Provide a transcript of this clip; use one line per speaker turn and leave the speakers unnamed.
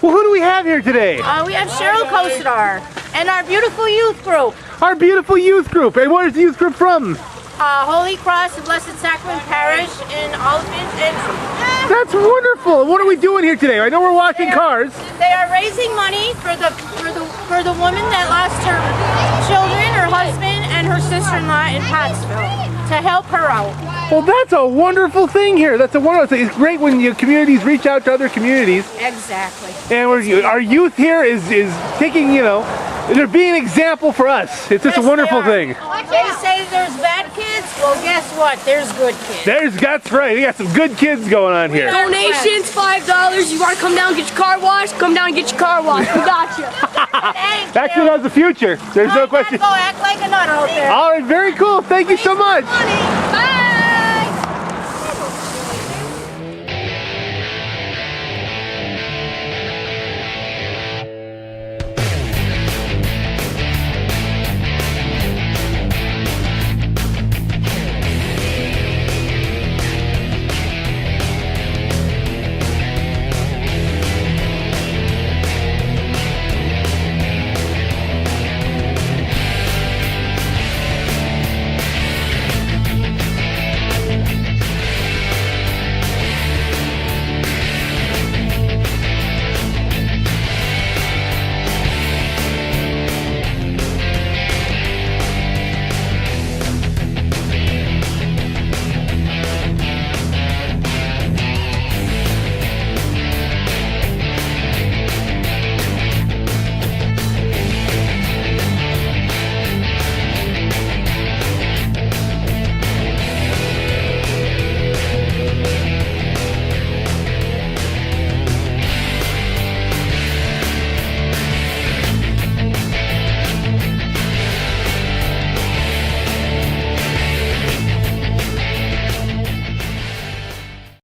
Well, who do we have here today?
We have Cheryl Kostar and our beautiful youth group.
Our beautiful youth group. And where is the youth group from?
Holy Cross and Blessed Sacrament Parish in Oliphant.
That's wonderful. What are we doing here today? I know we're washing cars.
They are raising money for the woman that lost her children, her husband, and her sister-in-law in Pottsville to help her out.
Well, that's a wonderful thing here. That's a wonderful thing. It's great when communities reach out to other communities.
Exactly.
And our youth here is taking, they're being an example for us. It's just a wonderful thing.
They say there's bad kids. Well, guess what? There's good kids.
That's right. We got some good kids going on here.
Donations, $5. You want to come down and get your car washed? Come down and get your car washed. We got you.
Thank you.
Actually, that's the future. There's no question.
Go act like a nut out there.
All right, very cool. Thank you so much.
Bye.